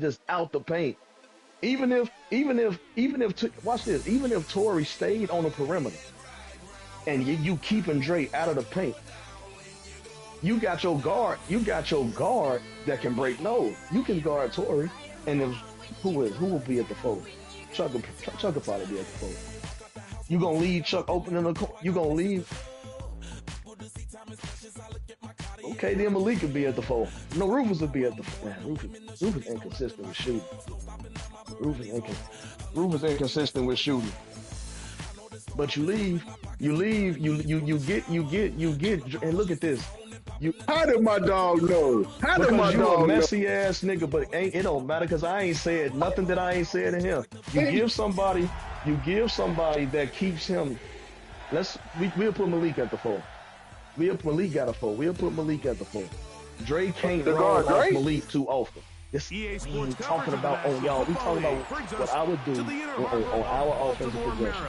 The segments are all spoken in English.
just out the paint. Watch this. Even if Torrey stayed on the perimeter and you keeping Dre out of the paint, you got your guard. You got your guard that can break nose. You can guard Torrey, and if who will be at the fold? Chuck will probably be at the fold. You gonna leave Chuck open in the corner? You gonna leave? Okay, then Malik could be at the fold. No, Rufus would be at the fold. Rufus inconsistent with shooting. Rufus inconsistent with shooting. But you get, and look at this. How did my dog know? How did my dog know? A messy ass nigga, but it don't matter because I ain't said nothing that I ain't said to him. You give somebody that keeps him. We'll put Malik at the four. We'll put Malik at the four. Dre can't run off Malik too often. This we ain't talking about on y'all. We talking about what I would do on our offensive possession.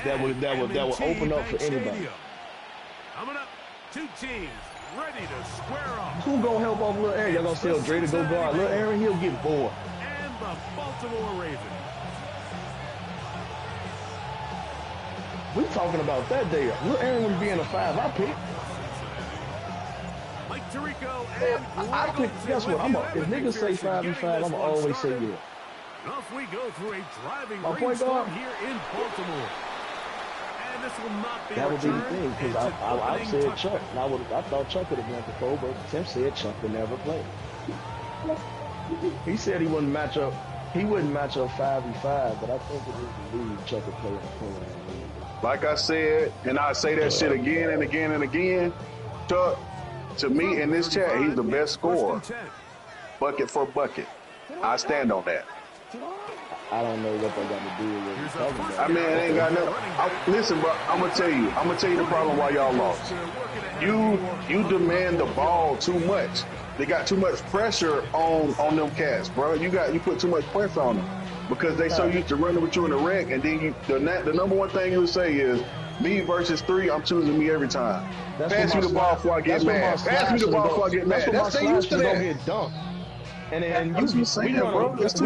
That would open up for anybody. Coming up, two teams ready to square off. Who gonna help off Lil Aaron? Y'all gonna tell Dre to go guard Lil Aaron? He'll get bored. And the Baltimore Ravens. We talking about that day. Lil Aaron would be in a 5. I pick. Mike Tirico and I pick. Guess what? If niggas say 5v5, I'ma always say yeah. Off we go through a driving my point rainstorm guard here in Baltimore. And this will not be that would be the thing, because I said Chuck, and I thought Chuck would have been before, but Tim said Chuck would never play. He said he wouldn't match up 5v5, but I think it is the league Chuck would play in the program. Like I said, and I say that shit again and again and again, Chuck, to me in this chat, he's the best scorer. Bucket for bucket. I stand on that. I don't know what they got to do with it. I mean, it ain't got nothing. Listen, bro, I'm gonna tell you the problem why y'all lost. You demand the ball too much. They got too much pressure on them cats, bro. You put too much pressure on them because they so used to running with you in the wreck, and then the number one thing you would say is me versus 3. I'm choosing me every time. Pass me the ball before I get mad. Pass me the ball before I get mad. That's they used to that. Get dunked. And then we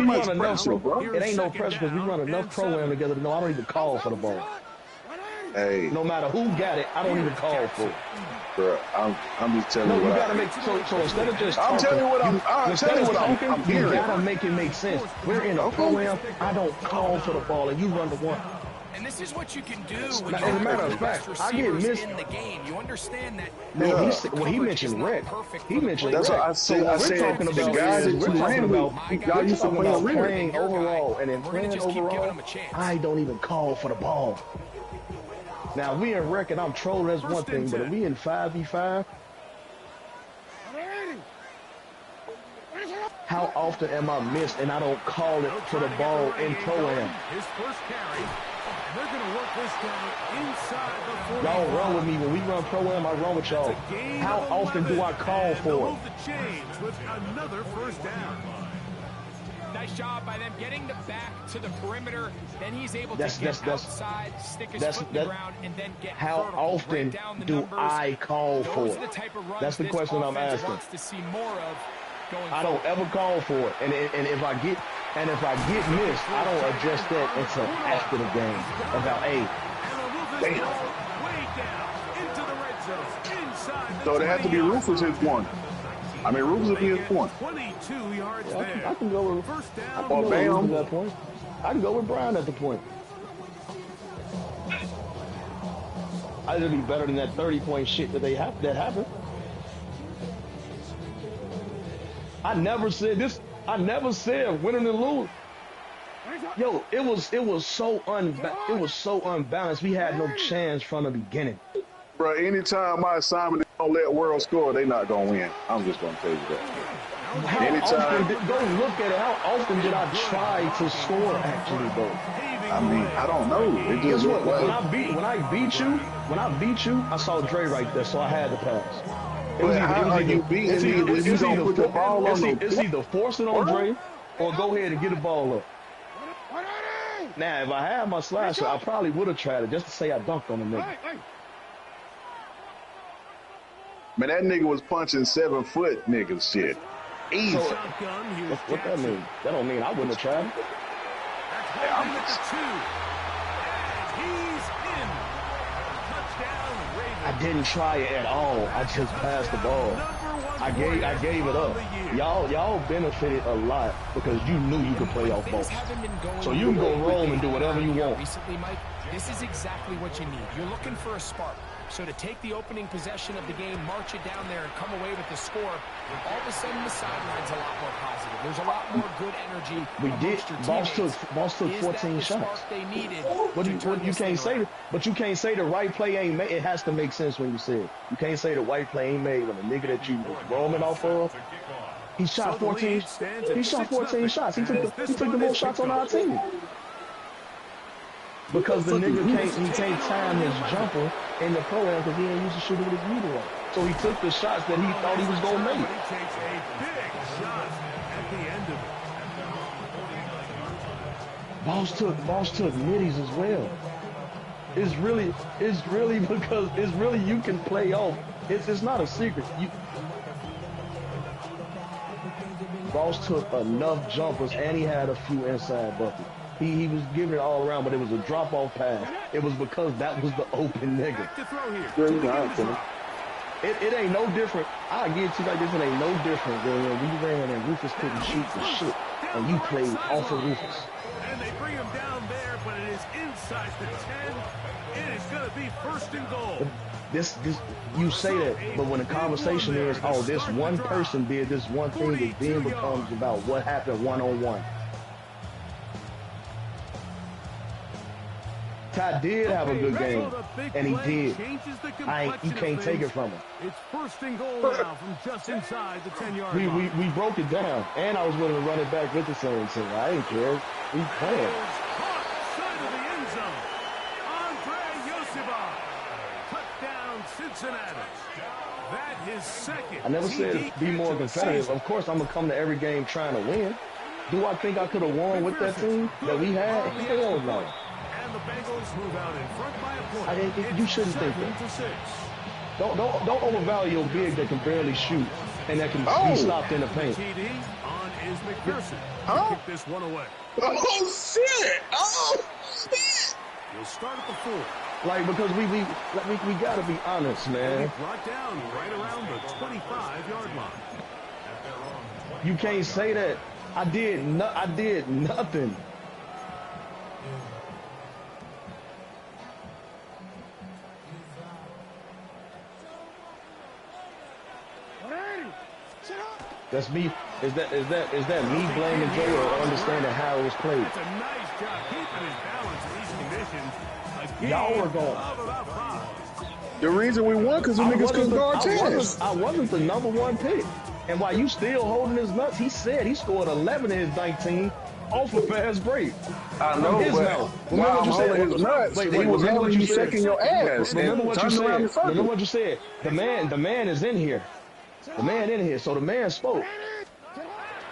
run enough, bro. It ain't no pressure because we run enough program together to know I don't even call for the ball. Hey, no matter who got it, I don't even call for it. Bro, I'm just telling you. No, you gotta make so instead of just talking, I'm telling you what I'm hearing. You gotta make it make sense. We're in a program. I don't call for the ball, and you run the one. And this is what you can do when as a matter of fact, I get missed in the game. You understand that? No, he mentioned Red. He mentioned that's Red. What I said. So I said the guys that you ran with, y'all used to play playing overall, and in playing overall, I don't even call for the ball. Now we in rec and I'm trolling. That's one thing, but if we in 5v5, how often am I missed and I don't call it for the ball in pro-am? His first carry. They're going to work this down inside the 40. Y'all run with me. When we run pro-am, I run with y'all. How often do I call for it? The change with another first down. Nice job by them getting the back to the perimeter. Then he's able to get outside, stick his foot in the ground, and then get how often do I call for it? That's the question I'm asking. To see more of going I don't ever call for it, and if I get missed, I don't address that until after the game. About so it had to be Rufus his one. I mean, Rufus would be his point. 22 yards there. I can go with first down. at that point. I can go with Brian at the point. I'd be better than that 30-point shit that happened. I never said this. I never said winning and losing. Yo, it was so unbalanced. We had no chance from the beginning. Bro, anytime my assignment is don't let World score, they not gonna win. I'm just gonna tell you that. Go look at it. How often did I try to score actually, though? I mean, I don't know. It just what? When I beat you, I saw Dre right there, so I had to pass. It's either force it on Dre or go ahead and get the ball up. Now, if I had my slasher, I probably would have tried it just to say I dunked on the nigga. Man, that nigga was punching 7-foot niggas shit. Easy. So, what that mean? That don't mean I wouldn't have tried. I didn't try it at all. I just passed the ball. I gave it up. Y'all benefited a lot because you knew you could play off balls. So you can go roam and do whatever you want. Recently, Mike, this is exactly what you need. You're looking for a spark. So to take the opening possession of the game, march it down there, and come away with the score, all of a sudden the sideline's a lot more positive. There's a lot more good energy. We did. Boss took 14 shots. You can't say that, but you can't say the right play ain't made. It has to make sense when you say it. You can't say the right play ain't made when the nigga that you was roaming off of, he shot 14. He shot 14 shots. He took the most shots on our team. Because the nigga can't time his jumper in the program because he ain't used to shooting with his meter on. So he took the shots that he thought he was gonna make. He takes a big shot at the end of it. Boss took middies as well. It's really because you can play off. It's not a secret. Boss took enough jumpers and he had a few inside buckets. He was giving it all around, but it was a drop-off pass. It was because that was the open nigga. It ain't no different. I get you like this. It ain't no different than when we ran and Rufus couldn't shoot for shit, and you played off of Rufus. And they bring him down there, but it is inside the 10. It is going to be first and goal. This you say that, but when the conversation is, oh, this one person did this one thing, it then becomes about what happened one-on-one. Ty did have a good game, and he did. You can't take it from him. It's first and goal now from just inside the 10-yard line. We broke it down, and I was willing to run it back with the same team. I didn't care. We playing. Side of the end zone. Andre Yosibov. Touchdown, Cincinnati. That his second. I never said be more competitive. Of course, I'm going to come to every game trying to win. Do I think I could have won with that team that we had? Hell no. The Bengals move out in front by a point. You shouldn't think that. Don't overvalue your big that can barely shoot and that can be stopped in the paint. TD on is McPherson. Kick this one away. Oh shit! Oh shit! We'll start at the 4. Like because we gotta be honest, man. Brought down right around the 25-yard line. You can't say that. I did nothing. That's me. Is that me blaming Jay or understanding how it was played? That's a nice job keeping his balance in these conditions. Y'all were going. The reason we won because the niggas couldn't guard 10. I wasn't the #1 pick. And while you still holding his nuts, he said he scored 11 in his 19 off a fast break. I know, but while I'm holding his nuts, he was having you shaking your ass. Remember what you said. Remember what you said. The man is in here. The man in here. So the man spoke.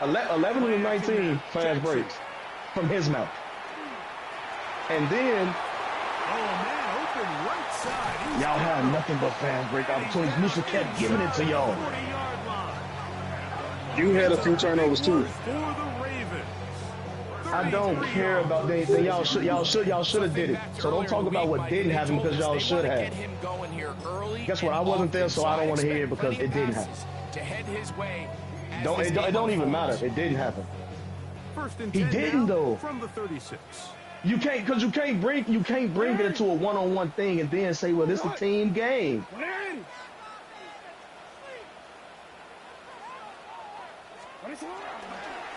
11 and 19 fast breaks from his mouth. And then y'all had nothing but fast break opportunities. Musa kept giving it to y'all. You had a few turnovers too. I don't care about anything. Y'all should have did it. So don't talk about what didn't happen because y'all should have. Guess what? I wasn't there, so I don't want to hear it because it didn't happen. It don't even matter. It didn't happen. He didn't though. From the 36. You can't bring it into a one-on-one thing and then say, well, this is a team game.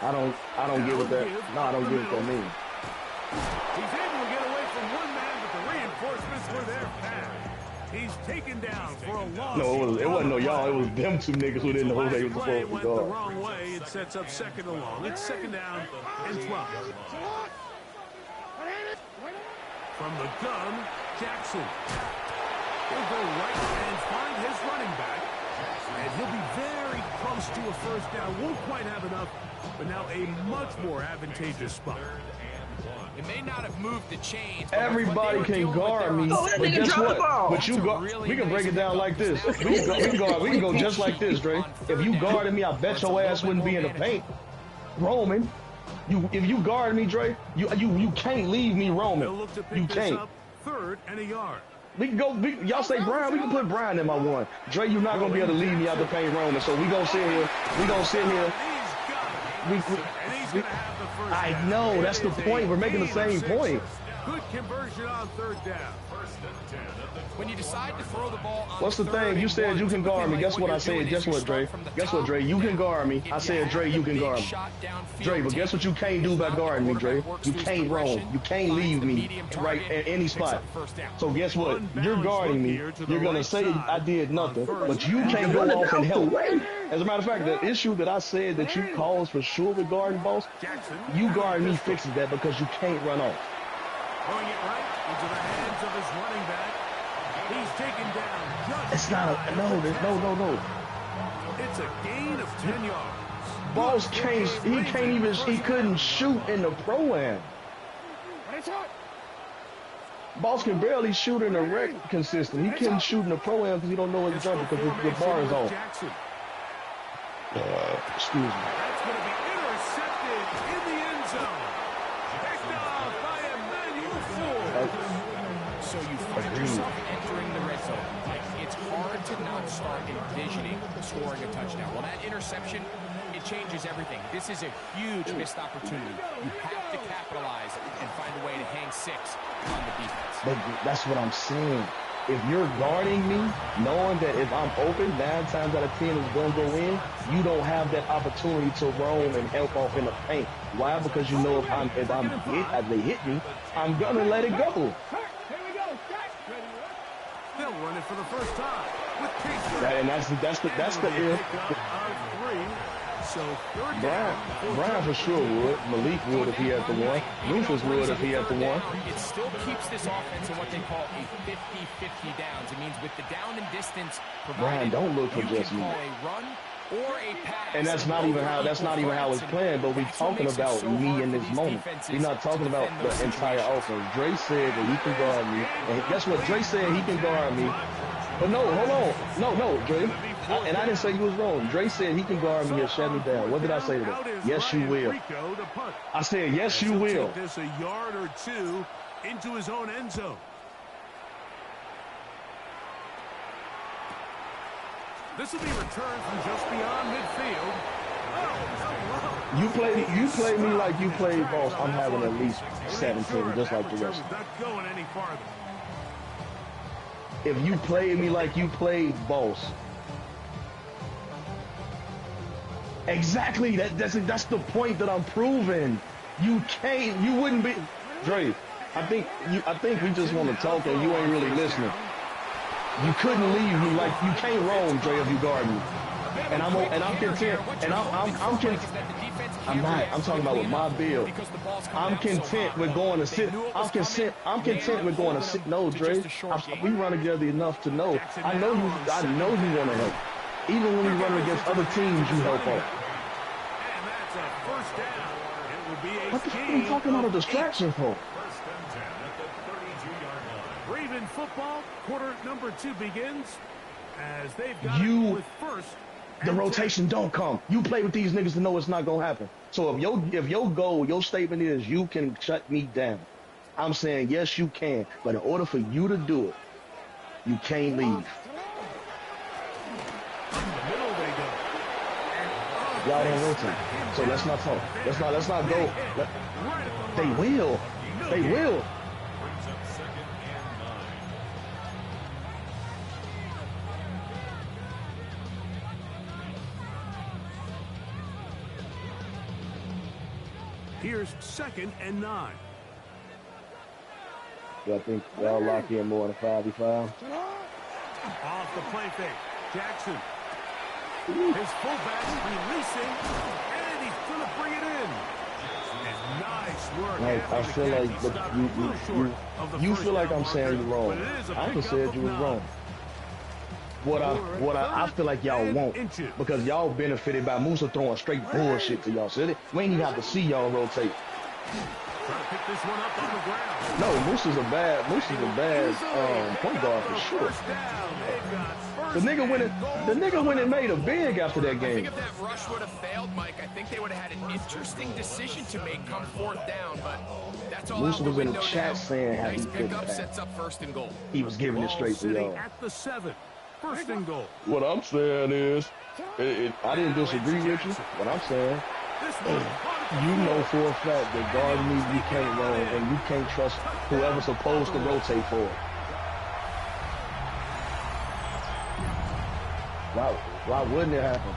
I don't get what that. No, I don't get what that means. He's able to get away from one man, but the reinforcements were there fast. He's taken down for a loss. No, it wasn't no y'all. It was them two niggas who didn't know who they were supposed to went guard. the wrong way. It sets up second and long. It's second down and 12. From the gun, Jackson. He'll go right and find his running back. And he'll be very close to a first down. Won't quite have enough, but now a much more advantageous spot. It may not have moved the chains. Everybody can guard me, but guess what? But you we can break it down like this. We can go just like this, Dre. If you guarded me, I bet your ass wouldn't be in the paint. Roman, if you guard me, Dre, you can't leave me roaming. You can't. Third and a yard. We can go. Y'all say Brian. We can put Brian in my one. Dre, you're not gonna be able to leave me out the paint roaming. So we gonna sit here. I know, that's the point. We're making the same point. Good conversion on third down. When you decide to throw the ball on what's the thing? You said you can guard me. Guess what I said? Guess what, Dre? Guess what, Dre? You can guard me. I said, Dre, you can guard me. Dre, but guess what you can't do by guarding me, Dre? You can't roam. You can't leave me right at any spot. So guess what? You're guarding me. You're going to say I did nothing, but you can't go off and help. As a matter of fact, the issue that I said that you caused for sure with guarding, boss, you guarding me fixes that because you can't run off. Throwing it right into the hands of his running back. He's taken down. It's not a no. It's a gain of 10 yards. Boss he couldn't shoot in the pro-am. Boss can barely shoot in the rec consistent. He couldn't shoot in the pro-am because he don't know his jump because the bar is on. Excuse me. That's going to be intercepted in the end zone. Picked off by Emmanuel Ford. So you find yourself entering the red zone. Like, it's hard to not start envisioning scoring a touchdown. Well, that interception, it changes everything. This is a huge missed opportunity. You have to capitalize and find a way to hang 6 on the defense. But that's what I'm saying. If you're guarding me, knowing that if I'm open, 9 times out of 10 is going to go in, you don't have that opportunity to roam and help off in the paint. Why? Because you know if they hit me, I'm going to let it go. They'll run it for the first time with Casey. And that's the if. So Brian for sure would. Malik would if he had the one. Rufus would if he had the one. It still keeps this offense in what they call a 50-50 downs. It means with the down and distance provided, Brian, don't look for just me. Call a run or a pass. And that's not even how it's playing, but we're talking about me in this moment. We're not talking about the entire offense. Dre said that he can guard me. And guess what? Dre said he can guard me. But no, hold on. No, Dre. And I didn't say you was wrong. Dre said he can guard me and shut me down. What did I say to that? Yes, you will. I said, yes, you will. This a yard or 2 into his own end zone. This will be returned from just beyond midfield. You play me like you played boss. I'm having at least 17, just like the rest. Not going any farther. If you played me like you played boss. Exactly. That's the point that I'm proving. You wouldn't be Dre. I think we just want to talk and you ain't really listening. You couldn't leave me like you can't roam, Dre, if you guard me. And I'm content. And I'm content. I'm not. I'm talking about with my build. I'm content with going to sit. I'm content with going to sit. No, Dre. We run together enough to know. I know you want to help. Even when we run against other teams, you help out. And that's a first down. It will be a what the fuck are you talking about a distraction for? Raven football, quarter number 2 begins as they've got it with first. The rotation don't come. You play with these niggas to know it's not gonna happen. So if your goal, your statement is you can shut me down, I'm saying yes you can. But in order for you to do it, you can't leave. Y'all don't rotate. So let's not talk. Let's not go. They will. They will. Here's 2nd and 9. I think y'all lock in more than 5v5. Off the play fake. Jackson. His fullback releasing, and he's going to bring it in. And nice work. I feel like you feel like I'm saying you're wrong. I just said you was wrong. I feel like y'all won't because y'all benefited by Musa throwing straight bullshit to y'all. So we ain't even have to see y'all rotate. Trying to pick this one up on the ground. No, Musa's a bad point guard for sure. The nigga went and made a big after that I think game. if that rush would have failed, Mike, I think they would have had an interesting decision to make come fourth down, but that's all Musa out the was in the window chat now. saying how Nice he couldn't pickup pass. sets up first and goal. He was giving it straight to Sitting y'all. at the 7. First and goal. What I'm saying is, I didn't disagree with you. What I'm saying, This one. you know for a fact that guard me, you can't run, and you can't trust whoever's supposed to rotate for it. Why wouldn't it happen?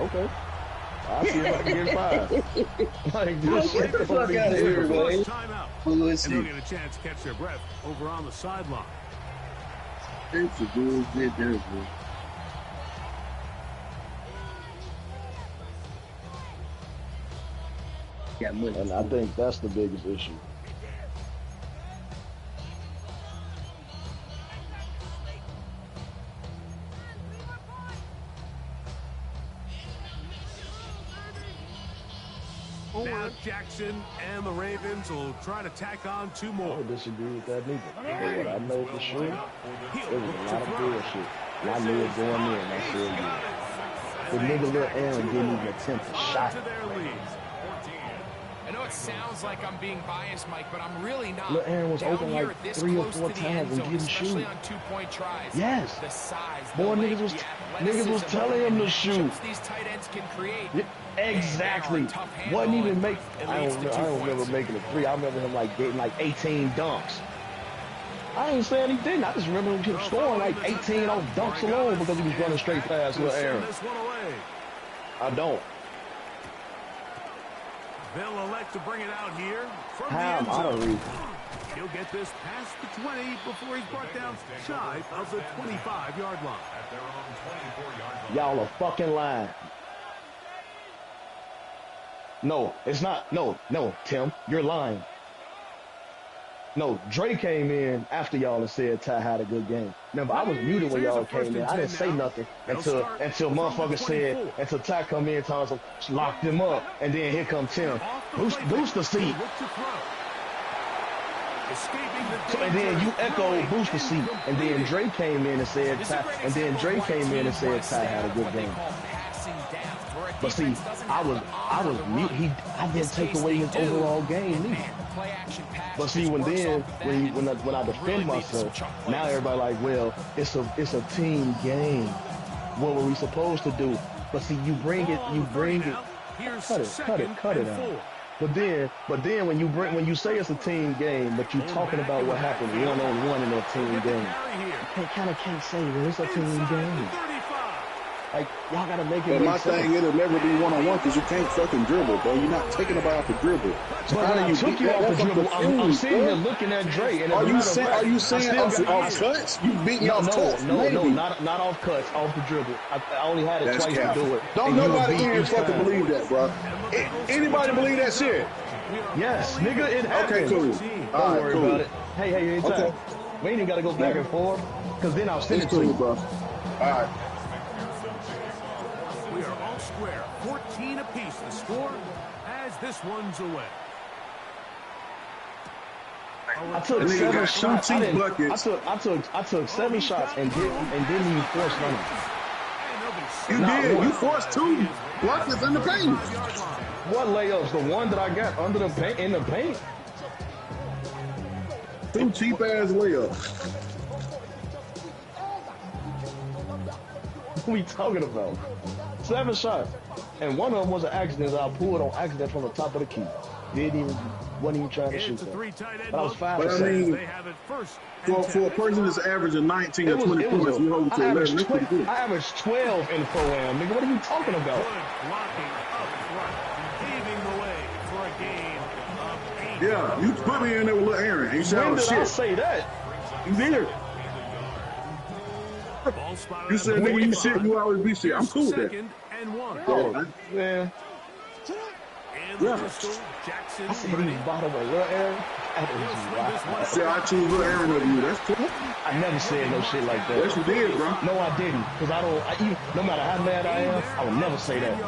Okay. I'll see if I can get 5. Like, this Get the fuck out of here, man. Timeout. Bullshit. And they'll get a chance to catch their breath over on the sideline. It's a bullshit there, bro. Got money. And I think that's the biggest issue. Now Jackson and the Ravens will try to tack on 2 I more. don't disagree with that neither. But what I know for sure, there was a lot of bullshit. And I knew it going in, and I still did. The nigga Lil Aaron didn't even attempt a shot. To their lead. I know it sounds like I'm being biased, Mike, but I'm really not. Lil Aaron was Down open here like this 3 or close 4 to the times end and zone, didn't especially shoot. on 2-point tries. Yes. The size, the Boy, length, niggas was the telling him to athleticism, shoot. these tight ends can create. Yeah, exactly. Man, they are a tough handle, Wasn't even and make. it I leads don't, to 2 I don't points. remember making a 3. I remember him like getting like 18 dunks. I ain't saying he didn't. I just remember him scoring like 18 off dunks alone because he was running straight past Lil Aaron. Send this one away. I don't. They'll elect to bring it out here from How the end I don't zone. read. He'll get this past the 20 before he's brought down shy of the 25-yard line. Y'all are fucking lying. No, it's not. No, Tim, you're lying. No, Dre came in after y'all and said Ty had a good game. Remember, I was muted when y'all came in. I didn't say nothing until motherfucker said, until Ty come in, Thompson locked him up, and then here come Tim. Boost the seat. So, and then you echoed boost the seat, and then Dre came in and said Ty, and then Dre came in and said Ty had a good game. But see, I was mute. I didn't take away his overall game either. But see, when I defend myself, now everybody like, well, it's a team game. What were we supposed to do? But see, you bring it. Cut it out. But then when you say it's a team game, but you talking about what happened one-on-one in a team game, you kind of can't say, well, it's a team game. Like, y'all gotta make it But make my sense. thing, it'll never be one-on-one because you can't fucking dribble, bro. You're not taking about off the dribble. So But how when I do you took beat you that? off the That's what dribble, I'm confused, sitting bro. here looking at Dre, and Are you saying off cuts? You beat me off cuts? No, Maybe. not off cuts, off the dribble. I only had it That's twice cap. to do it. Don't and you nobody beat in here each fucking time. believe that, bro. Anybody believe that shit? Yes, nigga, it happened. Okay, cool. Don't All right, worry cool. about it. Hey, anytime. Okay. We ain't even gotta go back and forth, because then I'll send It's it to cool, you. bro. All right. We are all square, 14 apiece. The score as this one's away. I took Nigga 7 got shots. two I, cheese didn't, buckets. I took 7 shots and didn't even force none. You Not did. one. You forced 2 buckets in the paint. What layups? The one that I got under the paint, in the paint? 2 cheap ass layups. What are we talking about? 7 shots. And one of them was an accident that I pulled on accident from the top of the key. Wasn't even trying to shoot It's a that. 3 tight end But I was look. 5 But for I 7. mean, They have it first. for a person that's averaging 19 or 20 points, you hold it to 11. That's pretty good. I averaged 12 in the pro-am, nigga. What are you talking about? Good blocking up front, paving the way for a game of 8. Yeah, you put me in there with Lil Aaron. And you said I When was did I shit. say that? You did. Ball spotted You at said, the nigga, you 45. shit, you always be shit. I'm cool with that. 2nd and 1. Oh, man. And the Yeah. pistol, Jackson I said he ready. was bottom of Lil Aaron. See, I choose Lil Aaron over you. That's cool. I never said no shit like that. Yes, you did, bro. No, I didn't. Because even, no matter how mad I am, I would never say that.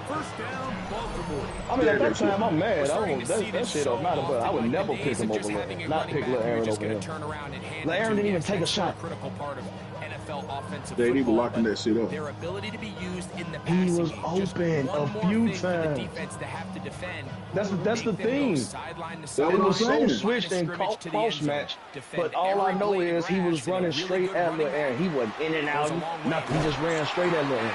First down, Baltimore. I mean, at that time, I'm mad. That shit don't matter, but I would never pick him over not pick Lil Aaron over him. Lil Aaron didn't even take a shot. They even locking that shit up. Their ability to be used in the He was open a few times. That's the thing. It was so switched and cross match, but all I know is he was running straight at Lil Aaron. He wasn't in and out, nothing. He just ran straight at Lil Aaron.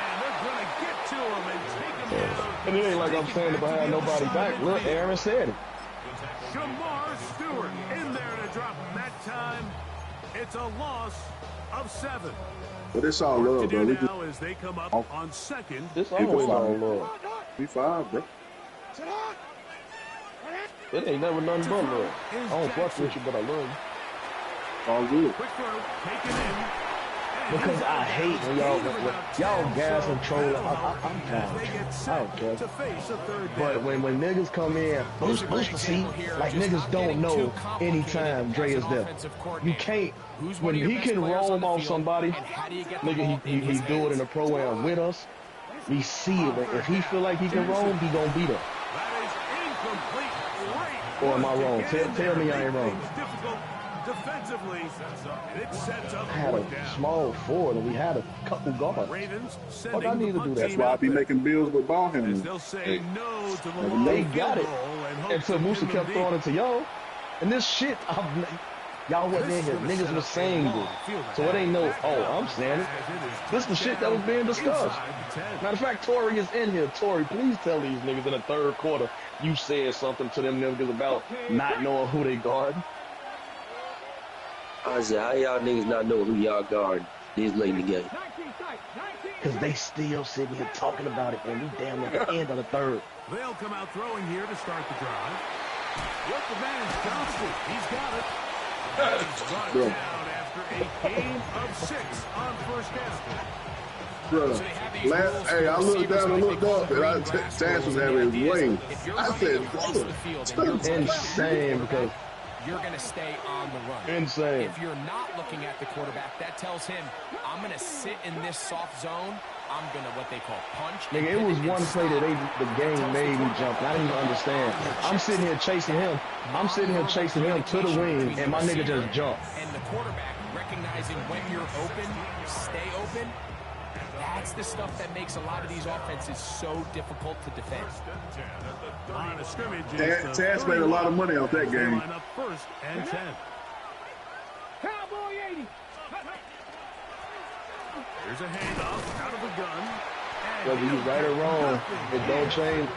And it ain't like I'm standing behind nobody back. Lil Aaron said it. Shamar Stewart in there to drop him that time. It's a loss of 7. But it's all love, bro. We now as they come up on second. This always all love. We 5, bro. It ain't never nothing but love. I don't fuck with you, but I love you. All good. Quick throw, taken in. Because I hate when y'all gas and troll. I'm fine. I don't care. But when niggas come in, boost the seat, like niggas don't know anytime Dre is there. You can't. When he can roam on somebody, nigga, he do it in the program with us. We see it. If he feel like he can roam, he gonna beat him. Or am I wrong? Tell me I ain't wrong. Defensively, it sets up I had a small forward and we had a couple guards. What I need to do that? That's why I be making bills with ball handlers. They'll say no to the They got it. Until Musa kept throwing it to y'all. And this shit, y'all wasn't in here. Niggas was saying this. So it ain't no, I'm saying it. This is the shit that was being discussed. Matter of fact, Tori is in here. Tori, please tell these niggas in the third quarter you said something to them niggas about not knowing who they guard. I said, how y'all niggas not know who y'all guard this late in the game? Because they still sitting here talking about it, and we damn at the end of the third. They'll come out throwing here to start the drive. What the man is Johnston. He's got it. He's brought down after a game of 6 on first down. Bro, hey, I looked down and looked up, and Chance was having his way. I said, brother, insane because you're going to stay on the run. Insane. If you're not looking at the quarterback, that tells him, I'm going to sit in this soft zone. I'm going to what they call punch. Nigga, it was one play that the game made me jump. I didn't even understand. I'm sitting here chasing him. I'm sitting here chasing him to the wing, and my nigga just jumped. And the quarterback recognizing when you're open, stay open. That's the stuff that makes a lot of these offenses so difficult to defend. Taz made a lot of money off that game. First and 10. Cowboy 80. Here's a handoff out of the gun. Whether you right or wrong, it don't change.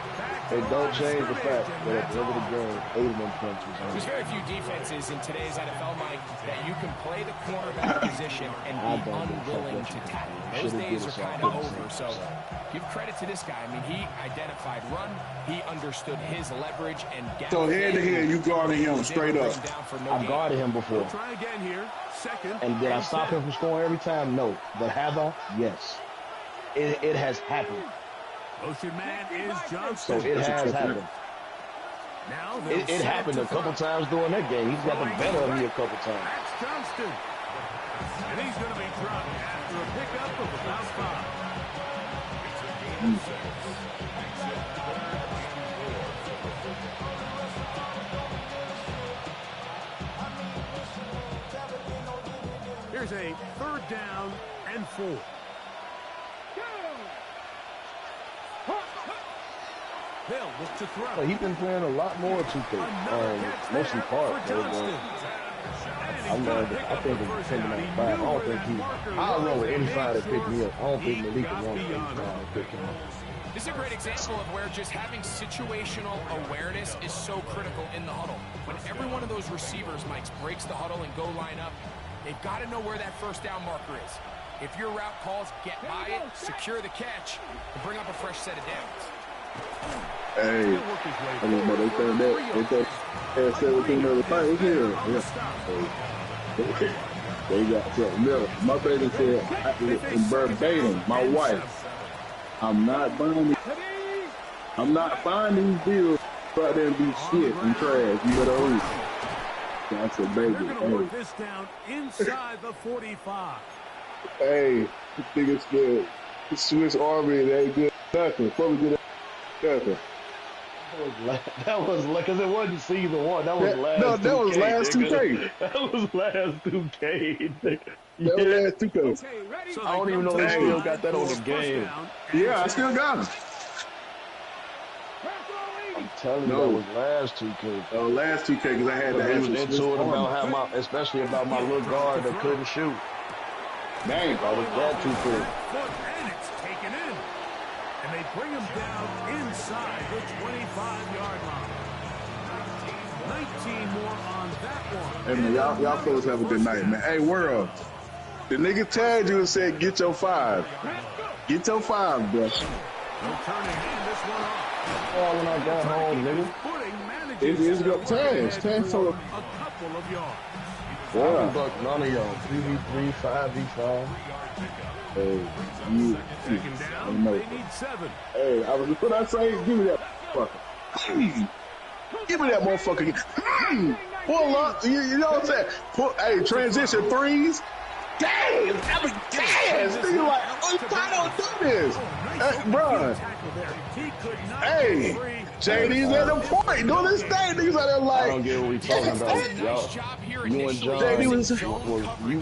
It don't change the fact that at the end of the game, 81 points was on. There's very few defenses in today's NFL, Mike, that you can play the cornerback position and be unwilling to tackle. Those days are kind of over, so give credit to this guy. I mean, he identified run, he understood his leverage, and so head to head, you guarded him straight up. I've guarded him before. Try again here. Second. And did I stop him from scoring every time? No. But have I? Yes. It has happened. Motion man is Johnston. So it has happened. Now it happened a couple times during that game. He's got the better of me a couple times. That's Johnston. And he's going to be dropped after a pickup of about 5. Here's a 3rd down and 4. They'll look to throw. Well, he's been playing a lot more 2K, mostly part. I think it's 10-95. I don't think I'll roll with any five that pick me up. I don't think Malik will want to pick him up. This is a great example of where just having situational awareness is so critical in the huddle. When every one of those receivers, Mike, breaks the huddle and go line up, they've got to know where that first down marker is. If your route calls, get by it, secure the catch, and bring up a fresh set of downs. Hey, I mean, but they said that. They said 17 of the fight was here. Yeah. They got something else. My baby said, in verbatim, my wife, I'm not buying these deals Go out there and be shit and trash. You better hoop. That's a baby. They're going to work this down inside the 45. Hey, this nigga's good. The Swiss Army, they ain't good nothing. Before we get nothing. That was because it wasn't season 1. That was last. No, that 2K, was last nigga. 2K. That was last 2K. Nigga. That was last 2K. So I don't even know they still got that on the game. Yeah, I still got him. I'm telling you, No. that was last 2K. Last 2K because I had He to was actually switch into it on. about how especially about my little guard that couldn't shoot. Dang. I was that 2K. And it's taken in. And they bring him down inside the 25-yard line. 19 more on that one. Hey, man, y'all fellas have a good night, man. Hey, world. The nigga tagged you and said, get your 5. Get your 5, bro. No turning in this one off. Oh, when I got home, nigga. Footing manages It's to got run tags. ahead Tags for for a couple of yards. Yeah. Buck, none of y'all. 3v3, 5v5. Hey, you. Second down, No. they need 7. Hey, what I say? Give me that motherfucker. Give me that motherfucker. Pull up. You know what I'm saying? Hey, transition 3s. Damn, I mean, gas. Nigga, like, why don't do this? Hey, bro. Hey, JD's at the point. Do this thing. Niggas out there I like. don't get what we talking about. Y'all, you and John, JD was.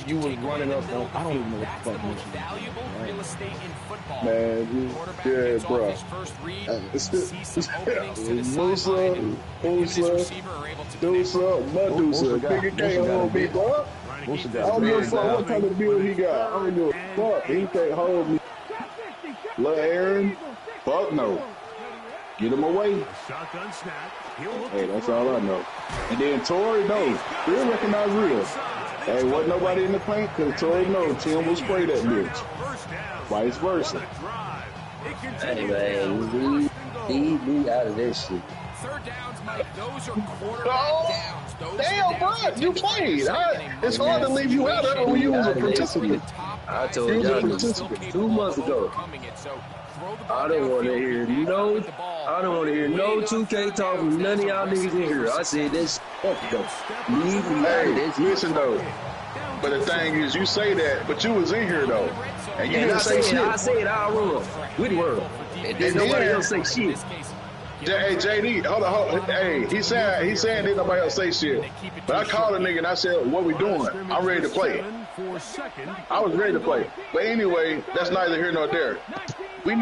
you was running up on, I don't even know what the fuck was Valuable real estate in football. Man, yeah, bro. Musa, nigga can't hold me, bro. I don't give a fuck what kind of build he got. I don't give a fuck. He can't hold me. Lil Aaron, fuck no. Get him away. Shotgun snap. Hey, that's all I know. And then Torrey, no. Real recognize real. Hey, wasn't nobody in the paint because Torrey knows Tim will spray that bitch. Vice versa. Hey, man, leave me out of this shit. Third downs, Mike, those are quarterback Oh, downs. Those damn, bro, you played. It's hard to leave you out of it when you was a participant. I told y'all niggas 2 months ago. I don't want to hear no. I don't want to hear no 2K talk from none of y'all niggas in here. I said this. Fuck though. Leave me out of Hey, this. listen though. But the thing is, you say that, but you was in here though, and you And didn't say shit. I said I run with the world. And then nobody else say shit. Hey, JD, hold on. Hey, he saying didn't nobody else say shit. But I called a nigga and I said, what we doing? I'm ready to play. I was ready to play. But anyway, that's neither here nor there. I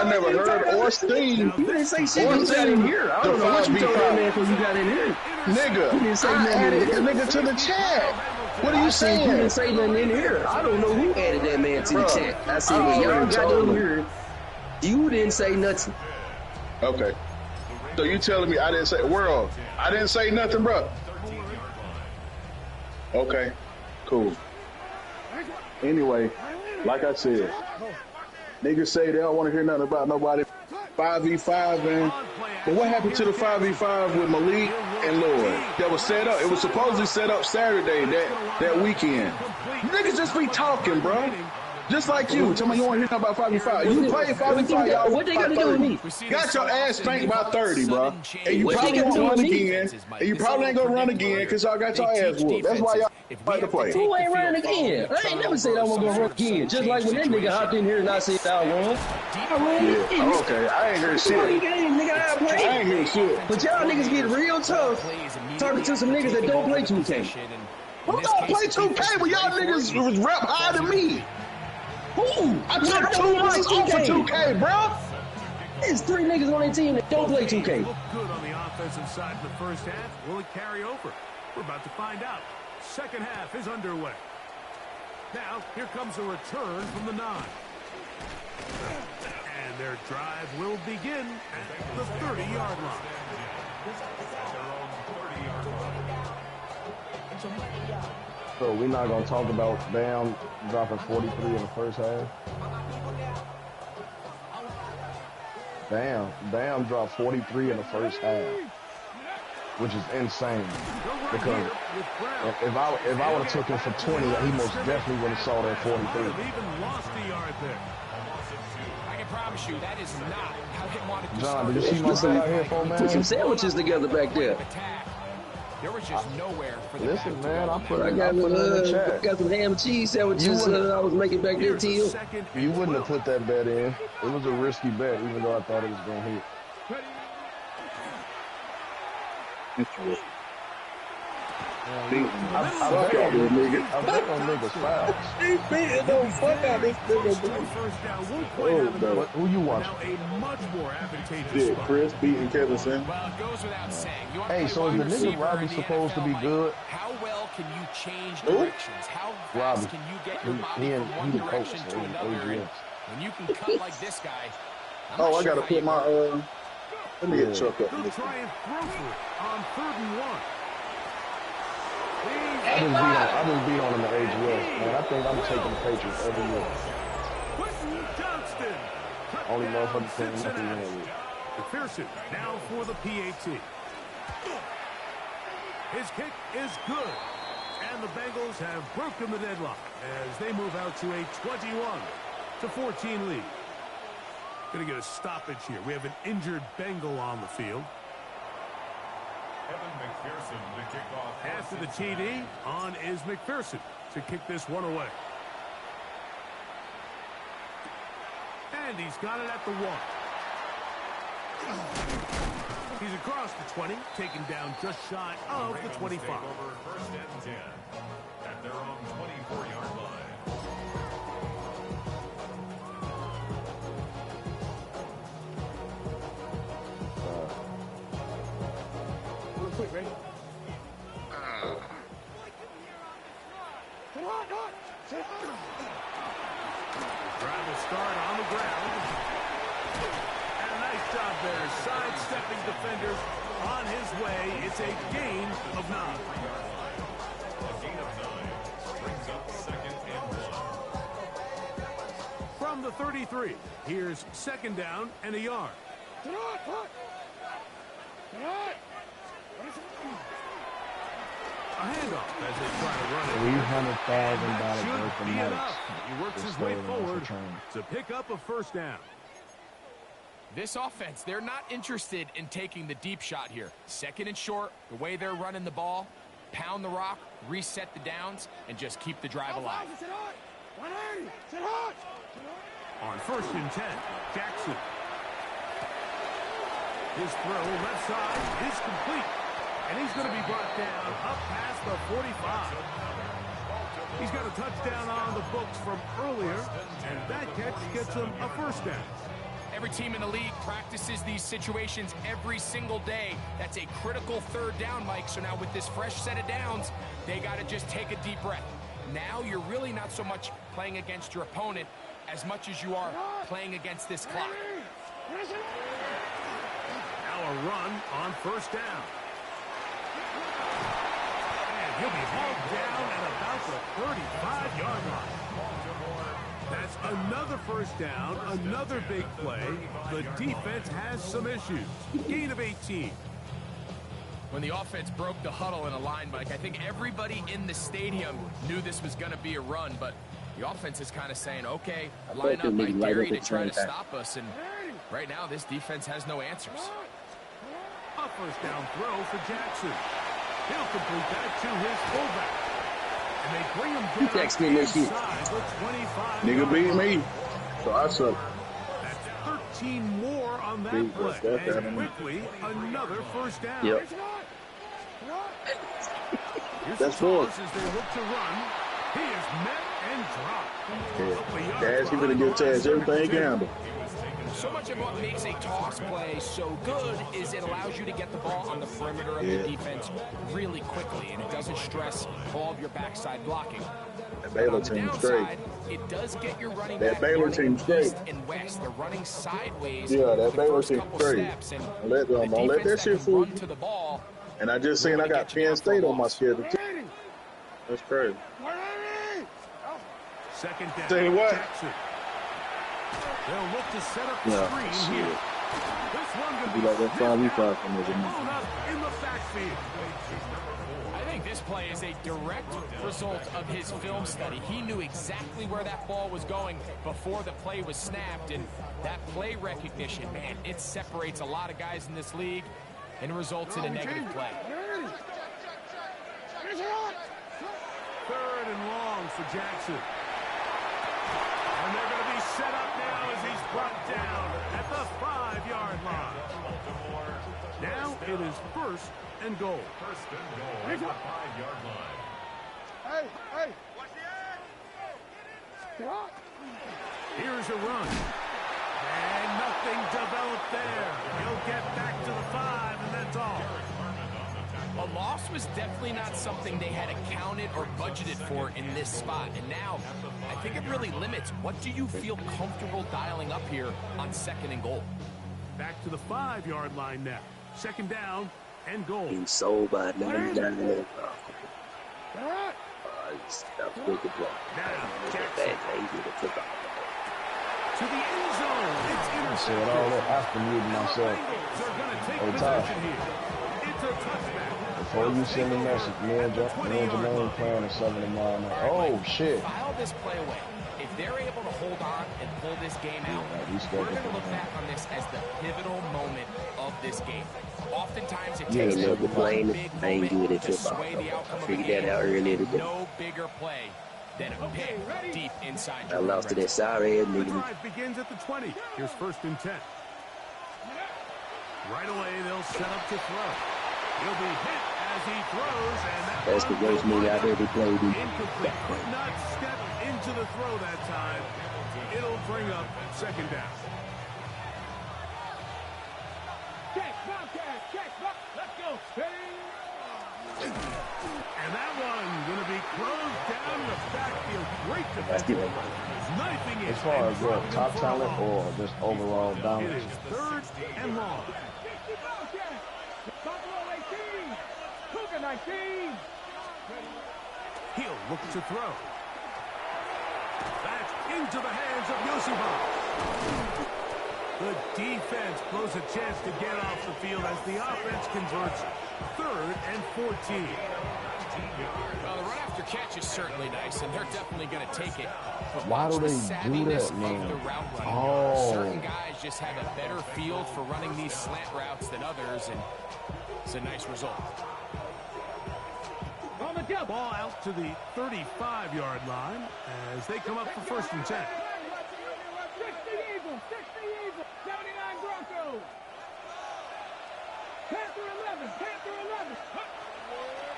never heard or seen. You didn't say shit. You got in here. I don't know what you told that man before you got in here. Nigga, You didn't say I nothing added in the here. nigga to the chat. What are you You saying? didn't say nothing in here. I don't know who added that man to the Bruh, chat. I said, I well, y'all already got told in him. here. You didn't say nothing. Okay. So you telling me I didn't say, world, I didn't say nothing, bro. Okay, cool. Anyway, like I said, niggas say they don't want to hear nothing about nobody. 5v5, man. But what happened to the 5v5 with Malik and Lloyd? That was set up. It was supposedly set up Saturday, that weekend. Niggas just be talking, bro. Just like you. Tell me you want to hear nothing about 5v5. You play 5v5, y'all. What they got to do with me? Got your ass spanked by 30, bro. And you What probably they got won't to do run with me? again. And you probably ain't going to run again because y'all got your ass whooped. That's why y'all fight to play. Who ain't running again? I ain't never said I was going to run again. Just like when that nigga hopped in here and I said I run. I run. Yeah, okay. I ain't heard shit. Nigga, I play. I ain't hear shit. But y'all niggas get real tough talking to some niggas that don't play 2K. Who don't play 2K when y'all niggas was rep higher than me? Who? I took 2 months off for 2K, bro. There's 3 niggas on their team that don't play 2K. Look good on the offensive side in the first half. Will it carry over? We're about to find out. Second half is underway. Now, here comes a return from the 9. And their drive will begin at the 30-yard line. So we're not gonna talk about Bam dropping 43 in the first half. Bam dropped 43 in the first half. which is insane. Because if I would have took him for 20, he most definitely would have saw that 43. Even lost a yard there. I can promise you that is not how they wanted to John, start. did you see my set out here for, man? Put some sandwiches together back there. There was just nowhere for the Listen, man, I put I it got, in the chat. got some ham and cheese sandwiches I was making back there, Teal. You wouldn't have put that bet in. It was a risky bet, even though I thought it was going to hit. Interesting. I bet on niggas fouls. He's beating the fuck out this nigga. First down, won't quite have enough. Who you watching? Now a much more advantageous Yeah, spot. Chris beating Kevin Sin. Well, it goes without saying. You want to Hey, play so is wide the nigga receiver Robbie in the supposed to NFL, be Mike? good? How well can you change Who? directions? How fast Robbie. can you get your body He from one the coach, direction so to he's another? And AGS. when you can cut like this guy, I'm Oh, not I sure gotta how put you my go. let me get Chuck up. They'll try and throw for it on 3rd and 1. I just beat on him at AGS, man. I think I'm taking the Patriots every year. Quentin Johnston. Only motherfucking team I can Cincinnati. win with. McPherson now for the PAT. His kick is good. And the Bengals have broken the deadlock as they move out to a 21-14 lead. Going to get a stoppage here. We have an injured Bengal on the field. After the TD, on is McPherson to kick this one away. And he's got it at the 1. He's across the 20, taken down just shy of the 25. First and 10 at their own 24-yard line. Quick, ready? Drive will start on the ground. And a nice job there, sidestepping defenders on his way. It's a gain of 9. A gain of 9 brings up 2nd and 1. From the 33, here's 2nd down and a yard. A handoff as they try to run it. $300,000 Should worth of be nights. enough. He works his way forward to pick up a 1st down. This offense, they're not interested in taking the deep shot here. 2nd and short, the way they're running the ball, pound the rock, reset the downs, and just keep the drive alive. On 1st and 10, Jackson. His throw left side is complete. And he's going to be brought down up past the 45. He's got a touchdown on the books from earlier, and that catch gets him a 1st down. Every team in the league practices these situations every single day. That's a critical 3rd down, Mike. So now with this fresh set of downs, they got to just take a deep breath. Now you're really not so much playing against your opponent as much as you are playing against this clock. Now a run on 1st down. And he'll be hauled down at about the 35-yard line. That's another 1st down, another big play. The defense has some issues. Gain of 18. When the offense broke the huddle in a line, Mike, I think everybody in the stadium knew this was going to be a run, but the offense is kind of saying, okay, line up, I dare you to try to stop us, and right now this defense has no answers. A 1st down throw for Jackson. He'll complete that to his fullback. And they bring him down text me this shit. inside the 25. Nigga beat me, so I suck. That's 13 more on that Big play. that's And that. quickly, another 1st down. Yep. Here's That's the good. toss as they look to run. He is met and dropped. Up a yard Dad's gonna behind get the Taz line, everything he can 32. handle. So much of what makes a toss play so good is it allows you to get the ball on the perimeter of the defense really quickly, and it doesn't stress all of your backside blocking. That But Baylor on the team downside, straight. it does get your running That back Baylor running team straight. east and west. They're running sideways. Yeah, that for the Baylor first team couple straight. steps, and Don't let them- the don't let defense that shit can fool run you. to the ball. And I just seen I got Penn State on my schedule. That's crazy. 2nd down. Tell you what. Jackson. They'll look to set up the Yeah, screen shit. here. This one could Be like that 5v5 from this. blown up in the backfield. I think this play is a direct result of his film study. He knew exactly where that ball was going before the play was snapped, and that play recognition, man, it separates a lot of guys in this league and results in a negative play. 3rd and long for Jackson. And they're going to be set up now as he's brought down at the 5-yard line. Now it is 1st and goal. First and goal at the 5-yard line. Here's a run. And nothing developed there. He'll get back to the 5, and that's all. A loss was definitely not something they had accounted or budgeted for in this spot. And now, I think it really limits what do you feel comfortable dialing up here on 2nd and goal. Back to the 5-yard line now. 2nd down and goal. Being sold by 99. That was good block. Now, Jackson Bad thing to the football. to the end zone. It's said intercepted. all that after muting myself. Bengals are going to take Hey, Ty. possession here. It's a touchback. Before you send the message, me and Jermaine playing at 7 tomorrow night. Oh, shit. File this play away. If they're able to hold on and pull this game out, we're going to look back on this as the pivotal moment of this game. Oftentimes, it You takes ain't a never playing. big I ain't moment good at to football. sway the outcome of the Figured game. that out earlier today. No bigger play than a pick deep inside I your lost to red that sorry ass The nigga. drive begins at the 20. Here's 1st and 10. Right away, they'll set up to throw. He'll be hit as he throws, and That's the worst nigga I've ever played in. incomplete. Could not step into the throw that time. It'll bring up 2nd down. And that one going to be closed down in the backfield. Great That's the defense. one. Knifing it. As far and as what, dropping top him for a talent loss. or just overall It dominance? is 3rd and long. He'll look to throw. That's into the hands of Yoshiba. The defense blows a chance to get off the field as the offense converts. 3rd and 14. Well, the run after catch is certainly nice, and they're definitely going to take it. But Why watch do the they do savviness that, of man? the route running. Oh. Certain guys just have a better field for running these slant routes than others, and it's a nice result. Ball out to the 35-yard line as they come up for 1st and 10.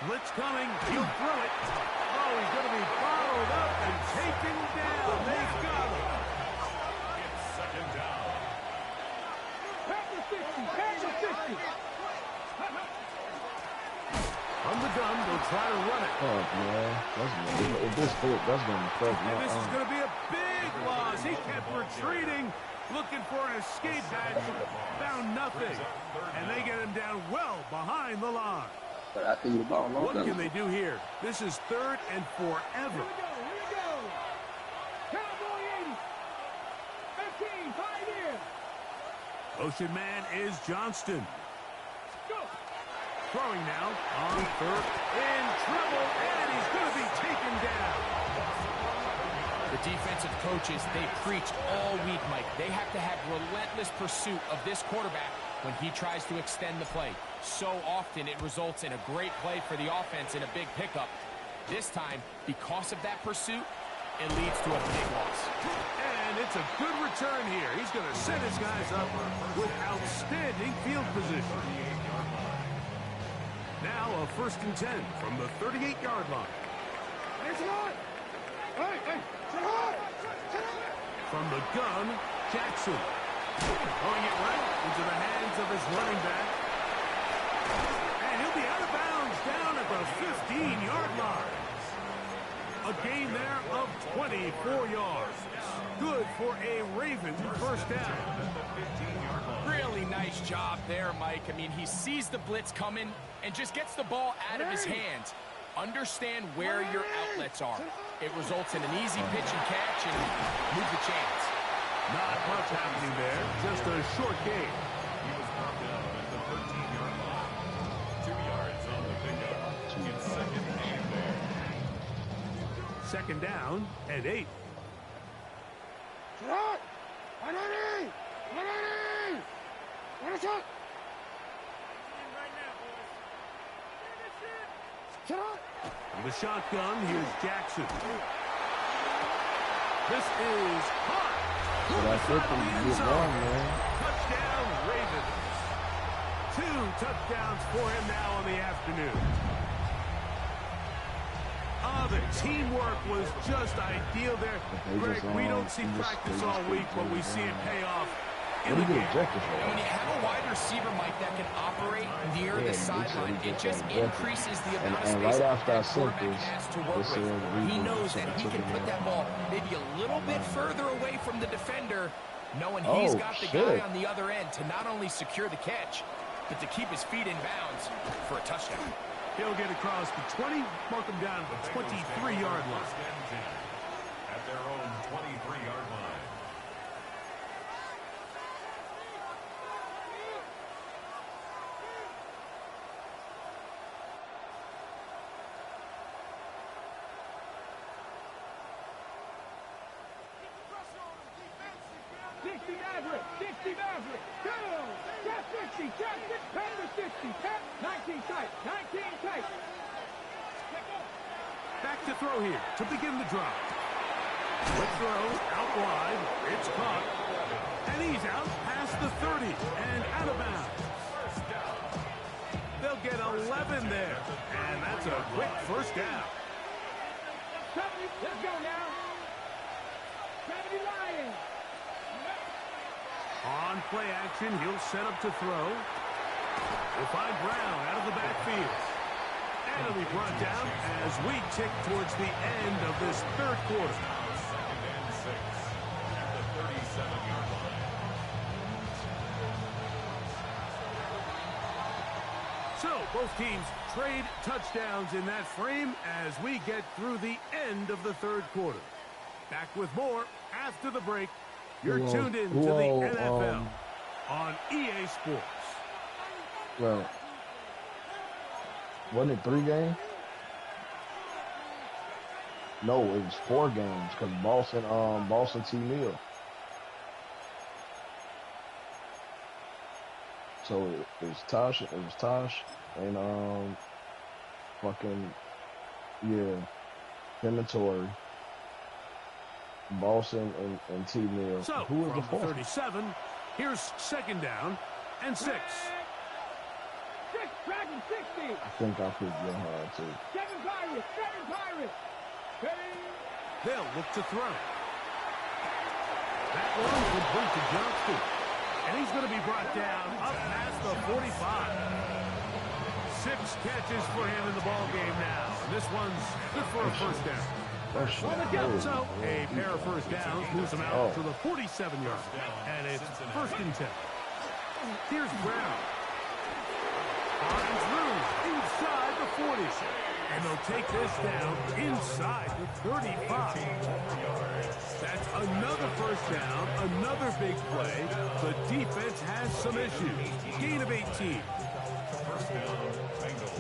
Blitz coming. He'll throw it. Oh, he's going to be followed up and taken down. They've got him. It's 2nd down. From the gun, they'll try to run it. Fuck, man. If this fit, that's going to fuck And my this is arm. going to be a big loss. He kept retreating, looking for an escape hatch. Found nothing. And they get him down well behind the line. But I threw the ball long What can time. they do here? This is 3rd and forever. Ocean man is Johnston. Throwing now on 3rd. In trouble, and he's going to be taken down. The defensive coaches, they preach all week, Mike. They have to have relentless pursuit of this quarterback when he tries to extend the play. So often it results in a great play for the offense and a big pickup. This time, because of that pursuit, it leads to a big loss. And it's a good return here. He's going to set his guys up with outstanding field position. Now a 1st and 10 from the 38-yard line. From the gun, Jackson. Throwing it right into the hands of his running back. And he'll be out of bounds down at the 15-yard line. A gain there of 24 yards. Good for a Raven 1st down. Really nice job there, Mike. I mean, he sees the blitz coming and just gets the ball out of his hands. Understand where your outlets are. It results in an easy pitch and catch and move the chains. Not much happening there. Just a short game. He was brought down at the 13-yard line. 2 yards on the pickup. It's second and there. Second down and 8. The shotgun, here's Jackson. This is hot. So that's it from the one, man. Touchdown, Ravens. 2 touchdowns for him now on the afternoon. The teamwork was just ideal there. Greg, we don't see practice all week, but we see it pay off in the game. When you have a wide receiver, Mike, that can operate near the sideline, it just increases the amount of space right after that quarterback has to work with. He knows that he can put that ball maybe a little bit further away from the defender, knowing he's got the guy on the other end to not only secure the catch, but to keep his feet in bounds for a touchdown. He'll get across the 20, mark him down at the 23-yard line. At their own 23-yard line. Dixie Maverick, go! Got 60, got 60, 19 tight, 19 tight. Back to throw here to begin the drive. Quick throw, out wide, it's caught. And he's out past the 30 and out of bounds. They'll get 11 there, and that's a quick first down. 70, let's go now. 70 Lions. On play action, he'll set up to throw. We'll find Brown out of the backfield. And he'll be brought down as we tick towards the end of this third quarter. Second and 6 at the 37-yard line. So, both teams trade touchdowns in that frame as we get through the end of the third quarter. Back with more after the break. You're tuned in to the NFL on EA Sports. Well, wasn't it 3 games? No, it was 4 games because Boston T-Mill. So it was Tosh, and Inventory. Boston and T-Mill. So, who was the from 4th? 37, here's second down and 6. Dragon 60. I think I picked Johan too. 7 Pirates. They'll look to throw. That one complete to Johnston. And he's going to be brought down up past the 45. 6 catches for him in the ball game now. This one's good for a first down. So, a pair of first downs moves him out to the 47-yard. And it's first and 10. Here's Brown. Finds room inside the 40. And they'll take this down inside the 35. That's another first down, another big play. The defense has some issues. Gain of 18. First down, Bengals.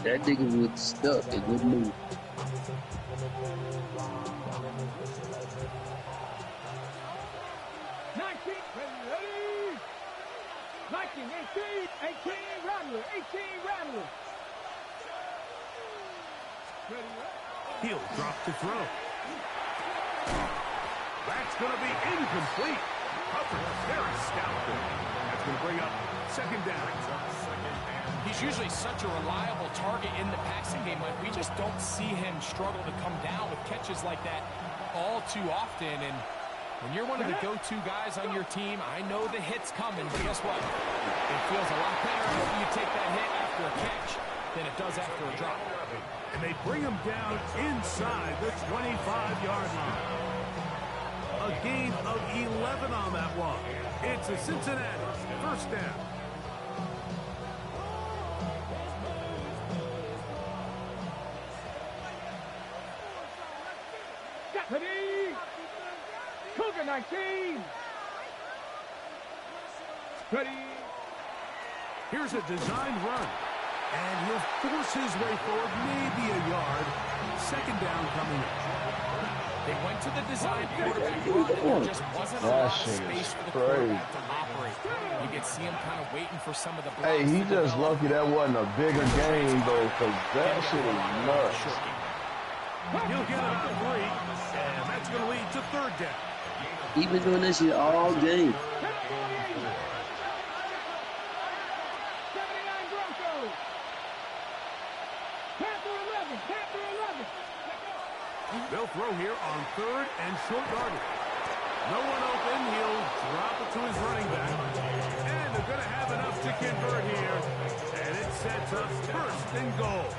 That nigga was stuck. It wouldn't move. He'll drop to throw. That's going to be incomplete. Covered very stoutly. That's going to bring up second down. He's usually such a reliable target in the passing game. Like, we just don't see him struggle to come down with catches like that all too often. And when you're one of the go-to guys on your team, I know the hit's coming, but guess what? It feels a lot better when you take that hit after a catch than it does after a drop. And they bring him down inside the 25-yard line. A gain of 11 on that one. It's a Cincinnati first down. Ready? Cougar 19. Ready? Here's a designed run. And he'll force his way forward, maybe a yard. Second down coming up. They went to the design quarterback run, and there just wasn't a lot of space for the quarterback to operate. You could see him kind of waiting for some of the blocks. Hey, he just lucky that wasn't a bigger game, though, because that shit is nuts. He'll get about 3, and that's going to lead to third down. He been doing this shit all game. 79 Broncos. Panther 11. Panther 11. They'll throw here on third and short yardage. No one open. He'll drop it to his running back. And they're going to have enough to convert here. And it sets up first and goal.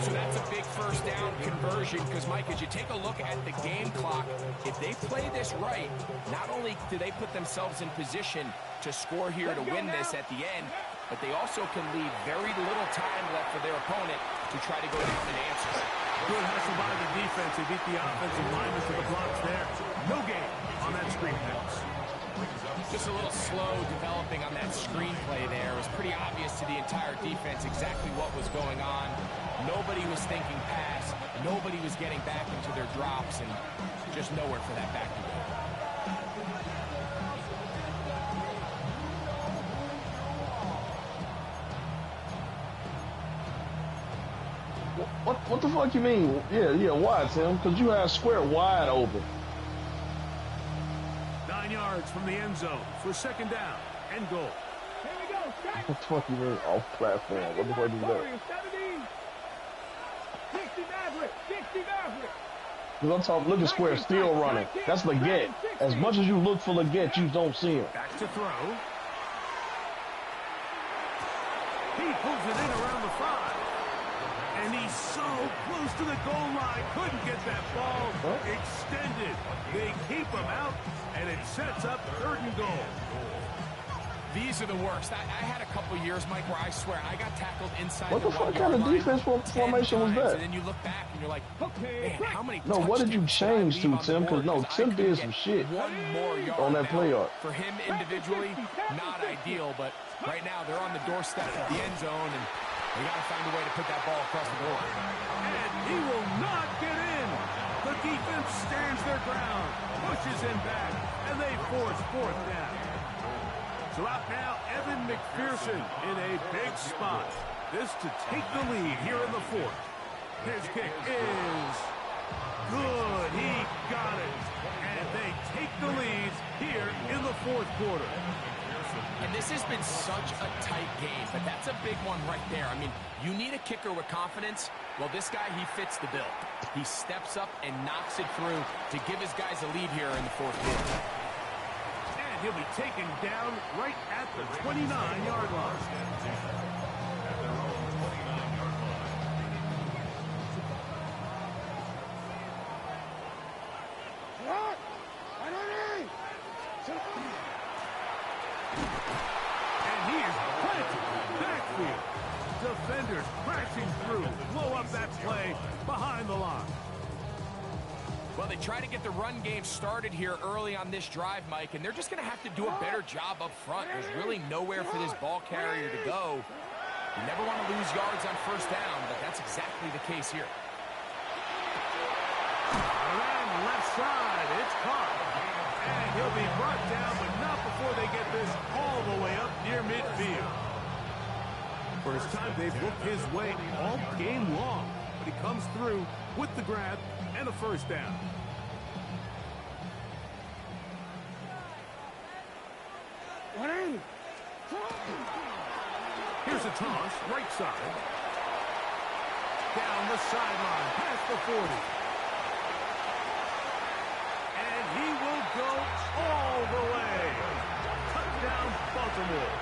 So that's a big first down conversion because, Mike, as you take a look at the game clock, if they play this right, not only do they put themselves in position to score here to win this at the end, but they also can leave very little time left for their opponent to try to go down and answer. Good hustle by the defense. He beat the offensive lineman to the blocks there. No gain on that screen pass. Just a little slow developing on that screenplay there. It was pretty obvious to the entire defense exactly what was going on. Nobody was thinking pass. Nobody was getting back into their drops, and just nowhere for that back to go. What the fuck you mean? Yeah, wide, Tim, because you have square wide open. 9 yards from the end zone for second down and goal. Here we go. Strike. What the fuck you mean off platform? What the fuck is that? Warriors 70. 60 Maverick. 60 Maverick. Because I'm talking, look at Square still running. That's Leggett. As much as you look for Leggett, you don't see him. Back to throw. He pulls it in around the 5. And he's so close to the goal line. Couldn't get that ball extended. They keep him out, and it sets up third and goal. These are the worst. I had a couple years, Mike, where I swear I got tackled inside What the fuck kind of defense formation was that? And then you look back and you're like, man, how many No, what did you change to, Tim? Because no, Tim did some shit one more yard on that play art. For him individually, not ideal, but right now they're on the doorstep of the end zone, and they got to find a way to put that ball across the goal line. And he will not get in. The defense stands their ground, pushes him back, and they force fourth down. So out now, Evan McPherson in a big spot. This to take the lead here in the fourth. His kick is good. He got it. And they take the lead here in the fourth quarter. And this has been such a tight game, but that's a big one right there. I mean, you need a kicker with confidence. Well, this guy, he fits the bill. He steps up and knocks it through to give his guys a lead here in the fourth quarter. And he'll be taken down right at the 29-yard line. And he is planted backfield. Defenders crashing through, blow up that play behind the line. Well, they try to get the run game started here early on this drive, Mike, and they're just going to have to do a better job up front. There's really nowhere for this ball carrier to go. You never want to lose yards on first down, but that's exactly the case here. Around left side, it's caught. And he'll be brought down, but not before they get this all the way up near midfield. First time they've looked his way all game long, but he comes through with the grab and a first down. Here's a toss, right side. Down the sideline, past the 40. And he will go all the way. Touchdown, Baltimore.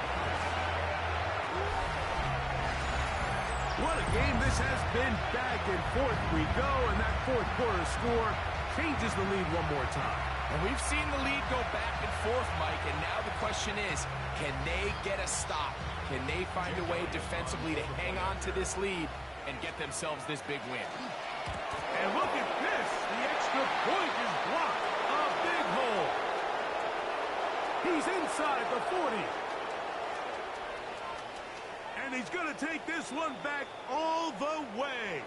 What a game this has been. Back and forth we go, and that fourth quarter score changes the lead one more time. And we've seen the lead go back and forth, Mike, and now the question is, can they get a stop? Can they find a way defensively to hang on to this lead and get themselves this big win? And look at this, the extra point is blocked. A big hole. He's inside the 40. And he's going to take this one back all the way.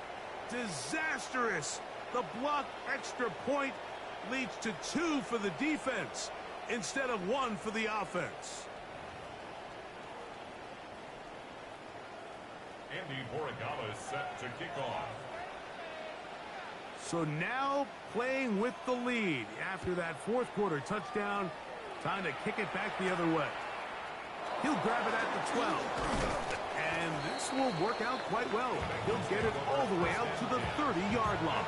Disastrous. The blocked extra point leads to 2 for the defense instead of 1 for the offense. Andy Morigama is set to kick off. So now playing with the lead after that fourth quarter touchdown, time to kick it back the other way. He'll grab it at the 12. And this will work out quite well. He'll get it all the way out to the 30-yard line.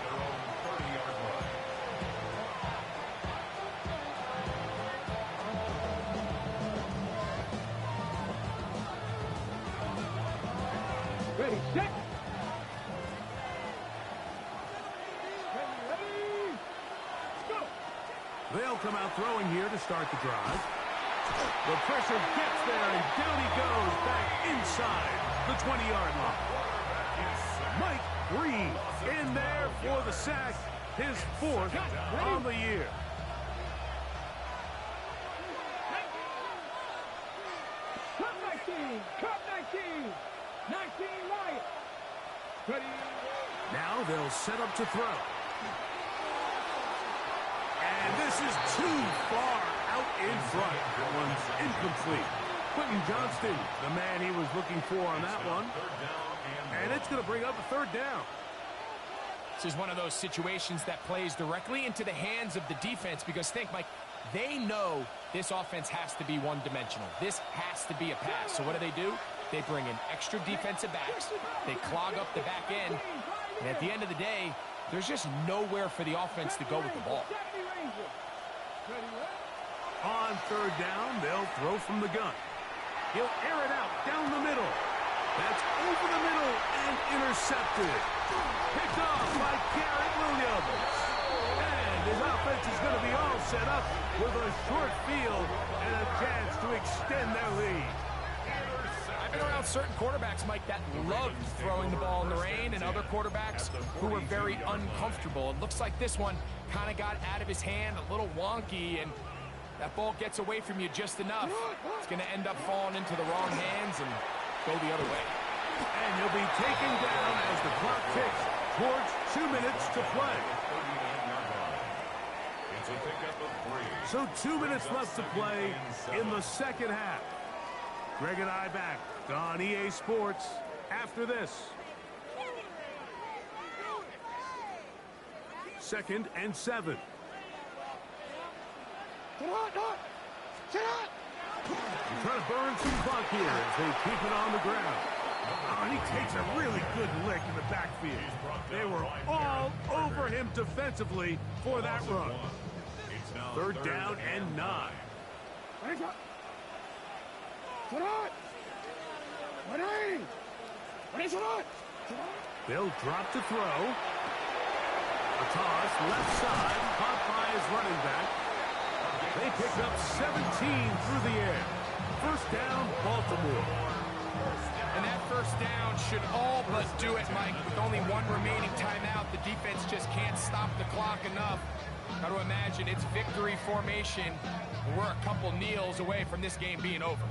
Ready, set. Ready, go. They'll come out throwing here to start the drive. The pressure gets there, and down he goes back inside the 20-yard line. Mike Reed in there for the sack, his 4th on the year. Cut 19, cut 19. 19 right. Ready. Now they'll set up to throw. And this is too far out in front. That one's incomplete. Quentin Johnston, the man he was looking for on that one. And it's going to bring up a 3rd down. This is one of those situations that plays directly into the hands of the defense because think, Mike, they know this offense has to be one-dimensional. This has to be a pass. So what do? They bring in extra defensive backs. They clog up the back end. And at the end of the day, there's just nowhere for the offense to go with the ball. On 3rd down, they'll throw from the gun. He'll air it out down the middle. That's over the middle and intercepted. Picked off by Garrett Williams. And his offense is going to be all set up with a short field and a chance to extend their lead. I've been around certain quarterbacks, Mike, that loved throwing the ball in the rain, and other quarterbacks who were very uncomfortable. It looks like this one kind of got out of his hand, a little wonky, and that ball gets away from you just enough. It's going to end up falling into the wrong hands and go the other way. And he'll be taken down as the clock ticks towards 2 minutes to play. So 2 minutes left to play in the second half. Greg and I back on EA Sports after this. 2nd and 7. Trying to burn some clock here as they keep it on the ground. Oh, and he takes a really good lick in the backfield. They were all over him defensively for that run. 3rd down and 9. They'll drop to throw. A toss left side, caught by his running back. They pick up 17 through the air. 1st down, Baltimore. And that 1st down should all but do it, Mike. With only 1 remaining timeout, the defense just can't stop the clock enough. Got to imagine it's victory formation. We're a couple kneels away from this game being over.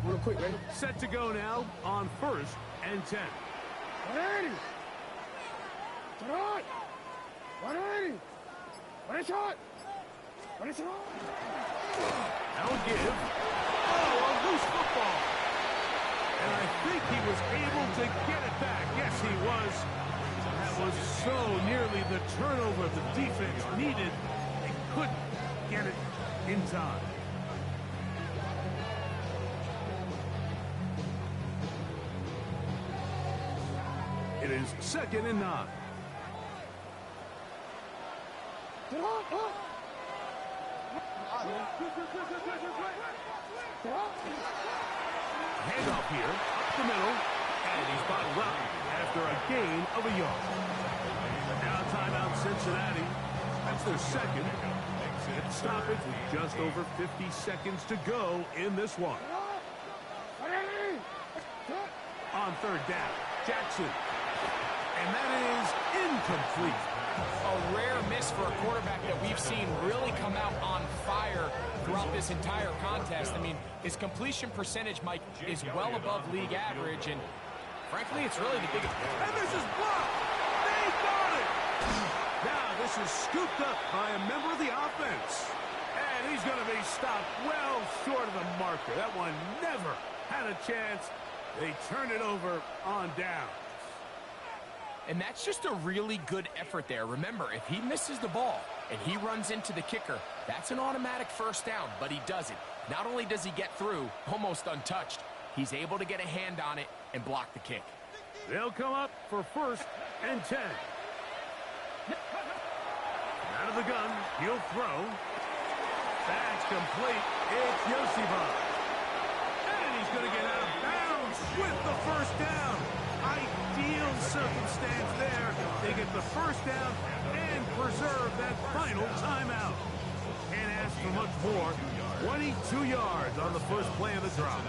Real quick, ready? Set to go now on 1st and 10. 180. Shot. 180. What a shot. What a shot. That'll give. Oh, a loose football. And I think he was able to get it back. Yes, he was. That was so nearly the turnover the defense needed. They couldn't get it in time. It is 2nd and 9. Handoff here, up the middle, and he's bottled up after a gain of a yard. Now timeout Cincinnati. That's their 2nd. Set stoppage with just over 50 seconds to go in this one. On 3rd down. Jackson. And that is incomplete. A rare miss for a quarterback that we've seen really come out on fire throughout this entire contest. I mean, his completion percentage, Mike, is well above league average, and frankly, it's really the biggest. And this is blocked. They got it. Now this is scooped up by a member of the offense. And he's going to be stopped well short of the marker. That one never had a chance. They turn it over on down. And that's just a really good effort there. Remember, if he misses the ball and he runs into the kicker, that's an automatic first down, but he doesn't. Not only does he get through, almost untouched, he's able to get a hand on it and block the kick. They'll come up for 1st and 10. Out of the gun, he'll throw. That's complete. It's Yoshiba. And he's going to get out of bounds with the first down. Ideal circumstance there. They get the first down and preserve that final timeout. Can't ask for much more. 22 yards on the first play of the drive.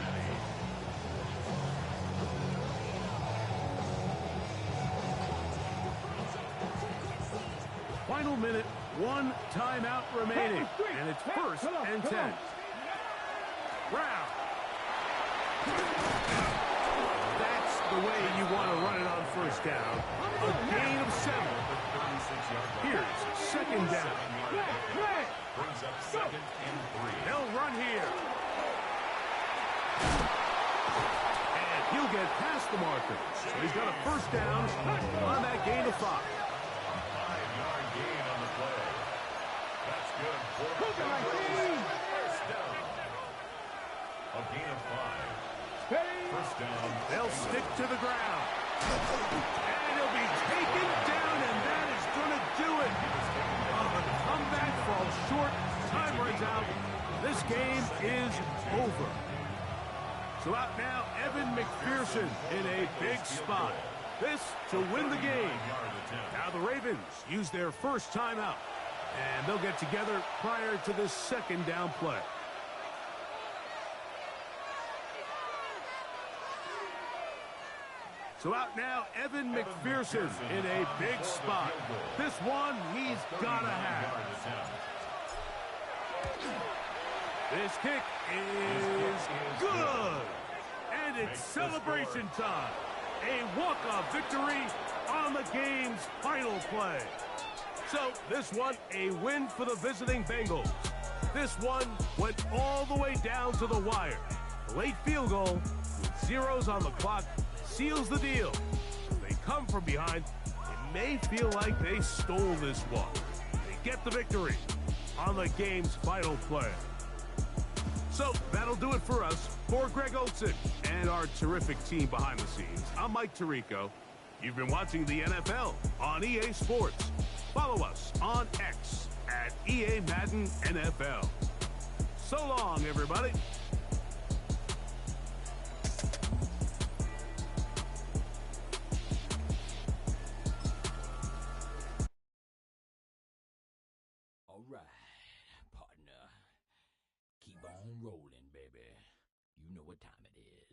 Final minute, 1 timeout remaining, and it's 1st and 10. Brown. That's the way you want to run it on first down. A gain of 7. Here's 2nd down. Brings up 2nd and 3. They'll run here. And he'll get past the marker. So he's got a first down on that gain of 5. 5-yard gain on the play. That's good. First down. A gain of 5. First down. They'll stick to the ground. And he'll be taken down, and that is going to do it. The comeback falls short. Time runs out. This game is over. So out now, Evan McPherson in a big spot. This to win the game. Now the Ravens use their first timeout, and they'll get together prior to this 2nd down play. So out now, Evan McPherson in a big spot. This one he's got to have. This kick is good. And it's celebration time. A walk-off victory on the game's final play. So this one, a win for the visiting Bengals. This one went all the way down to the wire. Late field goal with zeros on the clock seals the deal. If they come from behind, it may feel like they stole this one. They get the victory on the game's final play. So that'll do it for us. For Greg Olson and our terrific team behind the scenes, I'm Mike Tirico. You've been watching the NFL on EA Sports. Follow us on X at EA Madden NFL. So long, everybody. All right, partner. Keep on rolling, baby. You know what time it is.